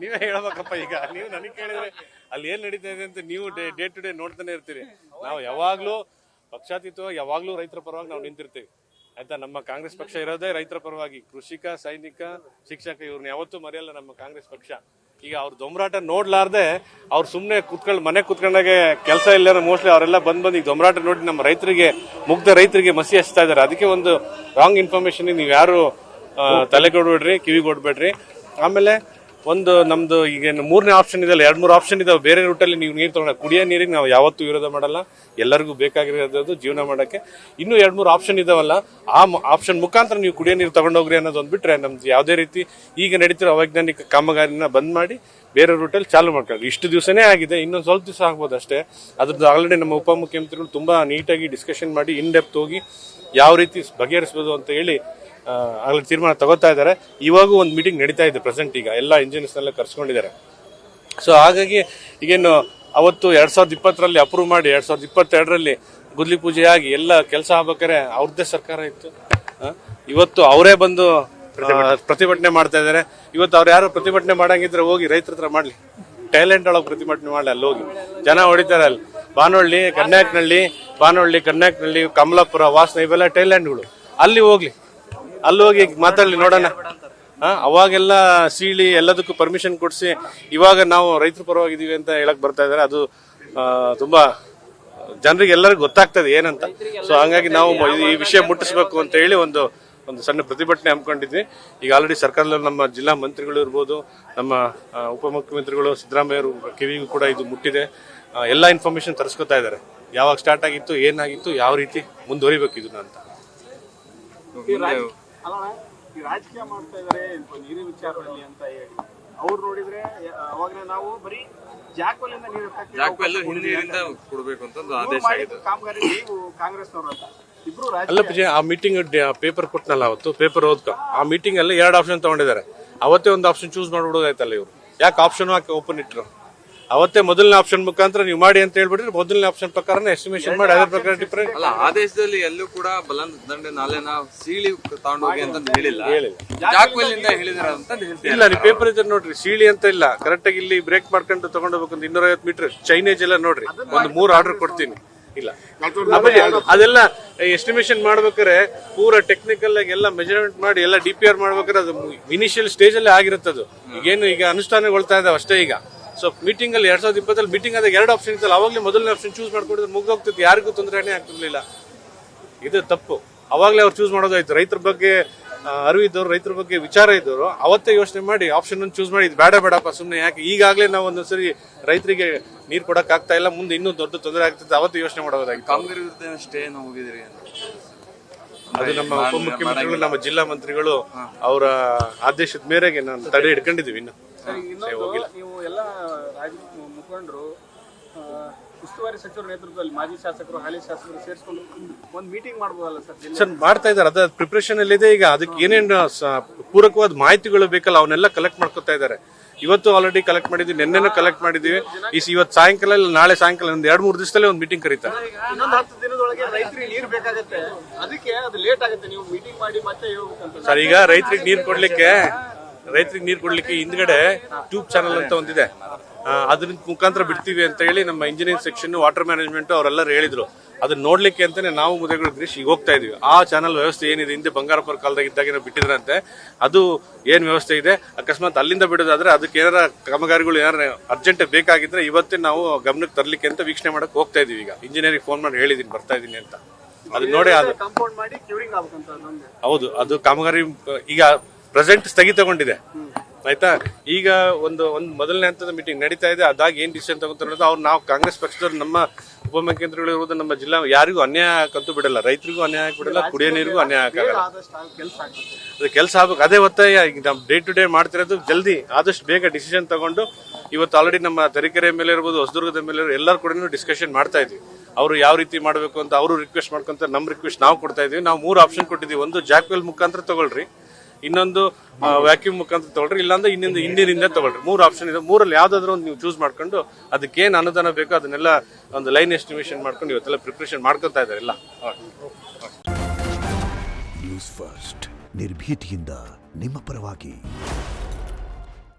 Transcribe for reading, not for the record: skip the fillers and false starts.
ನೀವೇ ಹೇಳ್ಬೇಕಪ್ಪ. ಈಗ ನೀವು ನನಗೆ ಕೇಳಿದ್ರೆ ಅಲ್ಲಿ ಏನ್ ನಡೀತಾ ಇದೆ ಅಂತ ನೀವು ಡೇ ಟು ಡೇ ನೋಡ್ತಾನೆ ಇರ್ತೀರಿ. ನಾವು ಯಾವಾಗ್ಲೂ ಪಕ್ಷಾತೀತವಾಗಿ ಯಾವಾಗ್ಲೂ ರೈತರ ಪರವಾಗಿ ನಾವು ನಿಂತಿರ್ತೀವಿ ಆಯ್ತಾ. ನಮ್ಮ ಕಾಂಗ್ರೆಸ್ ಪಕ್ಷ ಇರೋದೇ ರೈತರ ಪರವಾಗಿ. ಕೃಷಿಕ, ಸೈನಿಕ, ಶಿಕ್ಷಕ ಇವ್ರನ್ನ ಯಾವತ್ತೂ ಮರೆಯಲ್ಲ ನಮ್ಮ ಕಾಂಗ್ರೆಸ್ ಪಕ್ಷ. ಈಗ ಅವ್ರ ದೊಂಬರಾಟ ನೋಡ್ಲಾರ್ದೆ ಅವ್ರು ಸುಮ್ನೆ ಕುತ್ಕೊಂಡು ಮನೆ ಕುತ್ಕೊಂಡಾಗೆ ಕೆಲಸ ಇಲ್ಲ ಮೋಸ್ಟ್ಲಿ ಅವರೆಲ್ಲ ಬಂದು ಈಗ ದೊಂಬರಾಟ ನೋಡಿ ನಮ್ಮ ರೈತರಿಗೆ, ಮುಗ್ಧ ರೈತರಿಗೆ ಮಸಿ ಹಚ್ತಾ ಇದಾರೆ. ಅದಕ್ಕೆ ಒಂದು ರಾಂಗ್ ಇನ್ಫಾರ್ಮೇಶನ್ ನೀವು ಯಾರು ತಲೆಗೊಡ್ಬೇಡ್ರಿ, ಕಿವಿಗೊಡ್ಬೇಡ್ರಿ. ಆಮೇಲೆ ಒಂದು ನಮ್ದು ಈಗ 3ನೇ ಆಪ್ಷನ್ ಇದೆ, 2-3 ಆಪ್ಷನ್ ಇದಾವೆ. ಬೇರೆ ರೂಟಲ್ಲಿ ನೀವು ನೀರು ತಗೊಂಡ ಕುಡಿಯೋ ನೀರಿಗೆ ನಾವು ಯಾವತ್ತೂ ವಿರೋಧ ಮಾಡಲ್ಲ. ಎಲ್ಲರಿಗೂ ಬೇಕಾಗಿರೋದು ಜೀವನ ಮಾಡಕ್ಕೆ. ಇನ್ನೂ 2-3 ಆಪ್ಷನ್ ಇದಾವಲ್ಲ, ಆ ಆಪ್ಷನ್ ಮುಖಾಂತರ ನೀವು ಕುಡಿಯೋ ನೀರು ತಗೊಂಡೋಗ್ರಿ ಅನ್ನೋದು ಒಂದು ಬಿಟ್ರೆ ನಮ್ದು ಯಾವುದೇ ರೀತಿ ಈಗ ನಡೀತಿರೋ ಅವೈಜ್ಞಾನಿಕ ಕಾಮಗಾರಿನ ಬಂದ್ ಮಾಡಿ ಬೇರೆ ರೂಟಲ್ಲಿ ಚಾಲು ಮಾಡ್ಕೊಳ್ಳಿ. ಇಷ್ಟು ದಿವಸನೇ ಆಗಿದೆ, ಇನ್ನೊಂದು ಸ್ವಲ್ಪ ದಿವಸ ಆಗ್ಬೋದು ಅಷ್ಟೇ. ಅದ್ರದ್ದು ಆಲ್ರೆಡಿ ನಮ್ಮ ಉಪಮುಖ್ಯಮಂತ್ರಿಗಳು ತುಂಬಾ ನೀಟಾಗಿ ಡಿಸ್ಕಷನ್ ಮಾಡಿ ಇನ್ ಡೆಪ್ತ್ ಹೋಗಿ ಯಾವ ರೀತಿ ಬಗೆಹರಿಸಬಹುದು ಅಂತ ಹೇಳಿ ಅಲ್ಲಿ ತೀರ್ಮಾನ ತಗೋತಾ ಇದ್ದಾರೆ. ಇವಾಗೂ ಒಂದು ಮೀಟಿಂಗ್ ನಡೀತಾ ಇದೆ ಪ್ರೆಸೆಂಟ್. ಈಗ ಎಲ್ಲ ಇಂಜಿನಿಯರ್ಸ್ನೆಲ್ಲ ಕರ್ಸ್ಕೊಂಡಿದ್ದಾರೆ. ಸೊ ಹಾಗಾಗಿ ಈಗೇನು ಅವತ್ತು 2020ರಲ್ಲಿ ಅಪ್ರೂವ್ ಮಾಡಿ 2022ರಲ್ಲಿ ಗುದ್ಲಿ ಪೂಜೆ ಆಗಿ ಎಲ್ಲ ಕೆಲಸ ಆಗ್ಬೇಕಾದ್ರೆ ಅವ್ರದ್ದೇ ಸರ್ಕಾರ ಇತ್ತು. ಇವತ್ತು ಅವರೇ ಬಂದು ಪ್ರತಿಭಟನೆ ಮಾಡ್ತಾ ಇದ್ದಾರೆ. ಇವತ್ತು ಅವ್ರು ಯಾರು ಪ್ರತಿಭಟನೆ ಮಾಡಂಗಿದ್ರೆ ಹೋಗಿ ರೈತರ ಹತ್ರ ಮಾಡ್ಲಿ, ಟ್ಯಾಲೆಂಟ್ ಒಳಗೆ ಪ್ರತಿಭಟನೆ ಮಾಡಲಿ. ಅಲ್ಲಿ ಹೋಗಿ ಜನ ಹೊಡಿತಾರೆ. ಅಲ್ಲಿ ಬಾನಹಳ್ಳಿ, ಕನ್ಯಾಕ್ನಹಳ್ಳಿ, ಕಮಲಾಪುರ, ವಾಸನ ಇವೆಲ್ಲ ಟ್ಯಾಲೆಂಟ್ಗಳು. ಅಲ್ಲಿ ಹೋಗ್ಲಿ, ಅಲ್ಲಿ ಹೋಗಿ ಮಾತಾಡ್ಲಿ ನೋಡೋಣ. ಅವಾಗೆಲ್ಲ ಸೀಳಿ ಎಲ್ಲದಕ್ಕೂ ಪರ್ಮಿಷನ್ ಕೊಡಿಸಿ ಇವಾಗ ನಾವು ರೈತರ ಪರವಾಗಿದ್ದೀವಿ ಅಂತ ಹೇಳಕ್ ಬರ್ತಾ ಇದಾರೆ. ಅದು ತುಂಬಾ ಜನರಿಗೆ ಎಲ್ಲರಿಗೂ ಗೊತ್ತಾಗ್ತದೆ ಏನಂತ. ಸೊ ಹಂಗಾಗಿ ನಾವು ಈ ವಿಷಯ ಮುಟ್ಟಿಸ್ಬೇಕು ಅಂತ ಹೇಳಿ ಒಂದು ಸಣ್ಣ ಪ್ರತಿಭಟನೆ ಹಮ್ಮಿಕೊಂಡಿದ್ವಿ. ಈಗ ಆಲ್ರೆಡಿ ಸರ್ಕಾರದಲ್ಲಿ ನಮ್ಮ ಜಿಲ್ಲಾ ಮಂತ್ರಿಗಳು ಇರ್ಬೋದು, ನಮ್ಮ ಉಪಮುಖ್ಯಮಂತ್ರಿಗಳು ಸಿದ್ದರಾಮಯ್ಯ ಕಿವಿಗೂ ಕೂಡ ಇದು ಮುಟ್ಟಿದೆ. ಎಲ್ಲ ಇನ್ಫಾರ್ಮೇಶನ್ ತರಿಸ್ಕೊತಾ ಇದ್ದಾರೆ. ಯಾವಾಗ ಸ್ಟಾರ್ಟ್ ಆಗಿತ್ತು, ಏನಾಗಿತ್ತು, ಯಾವ ರೀತಿ ಮುಂದುವರಿಬೇಕು ಇದನ್ನ ಅಂತ. ರಾಜಕೀಯ ಮಾಡ್ತಾ ಇದಾರೆ ನೀರಿನ ವಿಚಾರದಲ್ಲಿ ಅಂತ ಹೇಳಿ ಅವ್ರು ನೋಡಿದ್ರೆ ಅವಾಗ ನಾವು ಬರೀ ಜಾಕ್ವೆಲ್ಲಿಂದ ನೀರು ಕೊಡಬೇಕು ಅಂತ ಆದೇಶ ಆಗಿದೆ. ಕಾಮಗಾರಿ ನೀವು ಕಾಂಗ್ರೆಸ್ನವರು ಅಂತ ಇಬ್ರು ಅಲ್ಲ ಆ ಮೀಟಿಂಗ್ ಪೇಪರ್ ಕೊಟ್ಟನಲ್ಲ ಅವತ್ತು, ಪೇಪರ್ ಓದ್ಕ ಆ ಮೀಟಿಂಗ್ ಅಲ್ಲಿ 2 ಆಪ್ಷನ್ ತಗೊಂಡಿದ್ದಾರೆ. ಅವತ್ತೇ ಒಂದು ಆಪ್ಷನ್ ಚೂಸ್ ಮಾಡ್ಬಿಡೋದಾಯ್ತಲ್ಲ ಇವ್ರು. ಯಾಕೆ ಆಪ್ಷನ್ ಹಾಕಿ ಓಪನ್ ಇಟ್ರು? ಅವತ್ತೇ ಮೊದಲನೇ ಆಪ್ಷನ್ ಮುಖಾಂತರ ನೀವು ಮಾಡಿ ಅಂತ ಹೇಳ್ಬಿಟ್ರೆ ಮೊದಲನೇ ಆಪ್ಷನ್ ಪ್ರಕಾರ ಎಸ್ಟಿಮೇಷನ್ ಮಾಡಿ ಅದ್ರ ಪ್ರಕಾರ ಡಿಫರೆಂಟ್ ಅಲ್ಲ. ಆದೇಶದಲ್ಲಿ ಎಲ್ಲೂ ಕೂಡ ಬಲದಂಡೆ ನಾಲೆನ ಸೀಳಿ ತಗೊಂಡೋಗಿ ಅಂತ ಹೇಳಿಲ್ಲ. ಜಾಕ್ವೆಲ್ಲಿಂದ ಹೇಳಿದಾರೆ ಅಂತ ಹೇಳ್ತೀವಿ. ಇಲ್ಲ, ನೀವು ಪೇಪರ್ ಇದ್ರೆ ನೋಡ್ರಿ, ಸೀಳಿ ಅಂತ ಇಲ್ಲ. ಕರೆಕ್ಟ್ ಆಗಿ ಇಲ್ಲಿ ಬ್ರೇಕ್ ಮಾಡ್ಕೊಂಡು ತಗೊಂಡೋಗ್ಬೇಕು. 250 ಮೀಟರ್ ಚೈನೇಜ್ ಎಲ್ಲ ನೋಡ್ರಿ. ಒಂದು 3 ಆರ್ಡರ್ ಕೊಡ್ತೀನಿ. ಇಲ್ಲ ಅದೆಲ್ಲ ಎಸ್ಟಿಮೇಷನ್ ಮಾಡ್ಬೇಕಾದ್ರೆ ಪೂರಾ ಟೆಕ್ನಿಕಲ್ ಆಗಿ ಎಲ್ಲ ಮೆಜರ್ಮೆಂಟ್ ಮಾಡಿ ಎಲ್ಲ DPR ಮಾಡ್ಬೇಕಾದ್ರೆ ಅದು ಇನಿಷಿಯಲ್ ಸ್ಟೇಜ್ ಅಲ್ಲೇ ಆಗಿರುತ್ತದು. ಈಗೇನು ಈಗ ಅನುಷ್ಠಾನಗೊಳ್ತಾ ಇದಾವೆ ಅಷ್ಟೇ. ಈಗ ಸೊ ಮೀಟಿಂಗ್ ಅಲ್ಲಿ 2020 ಮೀಟಿಂಗ್ ಆದಾಗ 2 ಆಪ್ಷನ್ ಇತ್ತಲ್ಲ, ಅವಾಗಲೇ ಮೊದಲನೇ ಆಪ್ಷನ್ ಚೂಸ್ ಮಾಡ್ಕೊಂಡಿದ್ರೆ ಮುಗ್ದೋಗ್ತಿತ್ತು, ಯಾರಿಗೂ ತೊಂದರೆನೇ ಆಗ್ತಿರ್ಲಿಲ್ಲ. ಇದು ತಪ್ಪು. ಅವಾಗಲೇ ಅವ್ರು ಚೂಸ್ ಮಾಡೋದಾಯ್ತು. ರೈತರ ಬಗ್ಗೆ ಅರಿವಿದ್ದವ್ರು, ರೈತರ ಬಗ್ಗೆ ವಿಚಾರ ಇದ್ದವರು ಅವತ್ತೇ ಯೋಚನೆ ಮಾಡಿ ಆಪ್ಷನ್ ಒಂದು ಚೂಸ್ ಮಾಡಿ ಇದು ಬೇಡಪ್ಪ ಸುಮ್ಮನೆ ಯಾಕೆ, ಈಗಾಗಲೇ ನಾವು ಒಂದೊಂದ್ಸರಿ ರೈತರಿಗೆ ನೀರು ಕೊಡಕ್ ಆಗ್ತಾ ಇಲ್ಲ, ಮುಂದೆ ಇನ್ನೂ ದೊಡ್ಡ ತೊಂದರೆ ಆಗ್ತಿತ್ತು, ಅವತ್ತೇ ಯೋಚನೆ ಮಾಡೋದಾಗಿತ್ತು. ಕಾಮಗಾರಿ ವಿರುದ್ಧ ಸ್ಟೇ ಹೋಗಿದ್ರಿ ಅದು ನಮ್ಮ ಉಪಮುಖ್ಯಮಂತ್ರಿಗಳು, ನಮ್ಮ ಜಿಲ್ಲಾ ಮಂತ್ರಿಗಳು ಅವರ ಆದೇಶದ ಮೇರೆಗೆ ನಾನು ತಡೆ ಹಿಡ್ಕೊಂಡಿದೀವಿ. ಇನ್ನು ನೀವು ಎಲ್ಲ ಮುಖಂಡರು ಉಸ್ತುವಾರಿ ಸಚಿವರ ನೇತೃತ್ವದಲ್ಲಿ ಮಾಜಿ ಶಾಸಕರು, ಹಾಲಿ ಶಾಸಕರು ಸೇರಿಸಿಕೊಂಡು ಒಂದು ಮೀಟಿಂಗ್ ಮಾಡಬಹುದಲ್ಲ ಸರ್? ಮಾಡ್ತಾ ಇದ್ದಾರೆ. ಅದ ಪ್ರಿಪರೇಷನ್ ಅಲ್ಲಿ ಇದೆ. ಈಗ ಅದಕ್ಕೆ ಏನೇನು ಪೂರಕವಾದ ಮಾಹಿತಿಗಳು ಬೇಕಲ್ಲ ಅವನ್ನೆಲ್ಲ ಕಲೆಕ್ಟ್ ಮಾಡ್ಕೊತಾ ಇದ್ದಾರೆ. ಇವತ್ತು ಆಲ್ರೆಡಿ ಕಲೆಕ್ಟ್ ಮಾಡಿದ್ವಿ, ನಿನ್ನೆನೂ ಕಲೆಕ್ಟ್ ಮಾಡಿದೀವಿ. ಇವತ್ತು ಸಾಯಂಕಾಲ ಇಲ್ಲ ನಾಳೆ ಸಾಯಂಕಾಲ ಒಂದು 2-3 ದಿವಸದಲ್ಲೇ ಒಂದು ಮೀಟಿಂಗ್ ಕರೀತಾರೆ. ಇನ್ನೊಂದು 10 ದಿನದೊಳಗೆ ರೈತರಿಗೆ ನೀರು ಬೇಕಾಗುತ್ತೆ, ಅದಕ್ಕೆ ಅದು ಲೇಟ್ ಆಗುತ್ತೆ. ನೀವು ಮೀಟಿಂಗ್ ಮಾಡಿ ಮತ್ತೆ ಹೇಳ್ಬೇಕಂತ ಸರ್. ಈಗ ರೈತರಿಗೆ ನೀರು ಕೊಡ್ಲಿಕ್ಕೆ ಹಿಂದ್ಗಡೆ ಟ್ಯೂಬ್ ಚಾನಲ್ ಅಂತ ಒಂದಿದೆ, ಅದ್ರ ಮುಖಾಂತರ ಬಿಡ್ತೀವಿ ಅಂತ ಹೇಳಿ ನಮ್ಮ ಇಂಜಿನಿಯರಿಂಗ್ ಸೆಕ್ಷನ್, ವಾಟರ್ ಮ್ಯಾನೇಜ್ಮೆಂಟ್ ಅವರೆಲ್ಲರೂ ಹೇಳಿದ್ರು. ಅದನ್ನ ನೋಡ್ಲಿಕ್ಕೆ ಅಂತಾನೆ ನಾವು ಮುದೇಗಳು ಗಿರೀಶ್ ಈಗ ಹೋಗ್ತಾ ಇದೀವಿ. ಆ ಚಾನಲ್ ವ್ಯವಸ್ಥೆ ಏನಿದೆ, ಹಿಂದೆ ಬಂಗಾರಪುರ ಕಾಲದಾಗ ಇದ್ದಾಗ ಬಿಟ್ಟಿದ್ರಂತೆ, ಅದು ಏನ್ ವ್ಯವಸ್ಥೆ ಇದೆ, ಅಕಸ್ಮಾತ್ ಅಲ್ಲಿಂದ ಬಿಡೋದಾದ್ರೆ ಅದಕ್ಕೆ ಏನಾರ ಕಾಮಗಾರಿಗಳು ಏನಾರ ಅರ್ಜೆಂಟ್ ಬೇಕಾಗಿದ್ರೆ ಇವತ್ತೇ ನಾವು ಗಮನಕ್ಕೆ ತರ್ಲಿಕ್ಕೆ ಅಂತ ವೀಕ್ಷಣೆ ಮಾಡಕ್ ಹೋಗ್ತಾ ಇದೀವಿ. ಈಗ ಇಂಜಿನಿಯರಿಂಗ್ ಫೋನ್ ಮಾಡಿ ಹೇಳಿದೀನಿ ಬರ್ತಾ ಇದೀನಿ ಅಂತ. ಅದು ನೋಡಿ ಅದು ಕಾಂಪೌಂಡ್ ಮಾಡಿ ಕ್ಯೂರಿಂಗ್ ಆಗ್ಬೇಕಂತ. ಹೌದು, ಅದು ಕಾಮಗಾರಿ ಈಗ ಪ್ರೆಸೆಂಟ್ ಸ್ಥಗಿತಗೊಂಡಿದೆ ಆಯ್ತಾ. ಈಗ ಒಂದು ಮೊದಲನೇ ಹಂತದ ಮೀಟಿಂಗ್ ನಡೀತಾ ಇದೆ. ಅದಾಗ ಏನ್ ಡಿಸಿಷನ್ ತಗೋತಾರೆ ಅನ್ನೋದು ನಾವು ಕಾಂಗ್ರೆಸ್ ಪಕ್ಷದವ್ರು, ನಮ್ಮ ಉಪಮುಖ್ಯಮಂತ್ರಿಗಳು ಇರುವುದು, ನಮ್ಮ ಜಿಲ್ಲಾ ಯಾರಿಗೂ ಅನ್ಯಾಯ ಹಾಕಂತೂ ಬಿಡಲ್ಲ, ರೈತರಿಗೂ ಅನ್ಯಾಯ ಬಿಡಲ್ಲ, ಕುಡಿಯೋ ನೀರಿಗೂ ಅನ್ಯಾಯ ಹಾಕಲ್ಲ. ಅದು ಕೆಲಸ ಆಗ್ಬೇಕು, ಅದೇ ಒತ್ತಾಯ. ಈಗ ನಾವು ಡೇ ಟು ಡೇ ಮಾಡ್ತಿರೋದು ಜಲ್ದಿ ಆದಷ್ಟು ಬೇಗ ಡಿಸಿಷನ್ ತಗೊಂಡು. ಇವತ್ತು ಆಲ್ರೆಡಿ ನಮ್ಮ ತರೀಕೆರೆ ಮೇಲೆ ಇರ್ಬೋದು, ಹೊಸದುರ್ಗದ ಮೇಲೆ ಎಲ್ಲರೂ ಕೂಡ ಡಿಸ್ಕಷನ್ ಮಾಡ್ತಾ ಇದ್ವಿ. ಅವರು ಯಾವ ರೀತಿ ಮಾಡಬೇಕು ಅಂತ ಅವರು ರಿಕ್ವೆಸ್ಟ್ ಮಾಡ್ಕೊಂತ ನಮ್ಮ ರಿಕ್ವೆಸ್ಟ್ ನಾವು ಕೊಡ್ತಾ ಇದೀವಿ. ನಾವು 3 ಆಪ್ಷನ್ ಕೊಟ್ಟಿದ್ದೀವಿ. ಒಂದು ಜಾಕ್ವೆಲ್ ಮುಖಾಂತರ ತಗೊಳ್ರಿ, ಇನ್ನೊಂದು ವ್ಯಾಕ್ಯೂಮ್ ಮುಖಾಂತರ ತಗೊಳ್ರಿ, ಇಲ್ಲಾಂದ್ರೆ ಇಂಡಿನಿಂದ ತಗೊಳ್ರಿ. 3 ಆಪ್ಷನ್ ಇದೆ. 3ರಲ್ಲಿ ಯಾವ್ದಾದ್ರು ಒಂದು ನೀವು ಚೂಸ್ ಮಾಡ್ಕೊಂಡು ಅದಕ್ಕೆ ಏನ್ ಅನುದಾನ ಬೇಕೋ ಅದನ್ನೆಲ್ಲ ಒಂದು ಲೈನ್ ಎಸ್ಟಿಮೇಷನ್ ಮಾಡ್ಕೊಂಡು ಇವತ್ತೆಲ್ಲ ಪ್ರಿಪರೇಷನ್ ಮಾಡ್ಕೊತಾ ಇದ್ದಾರೆ ಎಲ್ಲ. ನ್ಯೂಸ್ ಫಸ್ಟ್, ನಿರ್ಭೀತಿಯಿಂದ ನಿಮ್ಮ ಪರವಾಗಿ.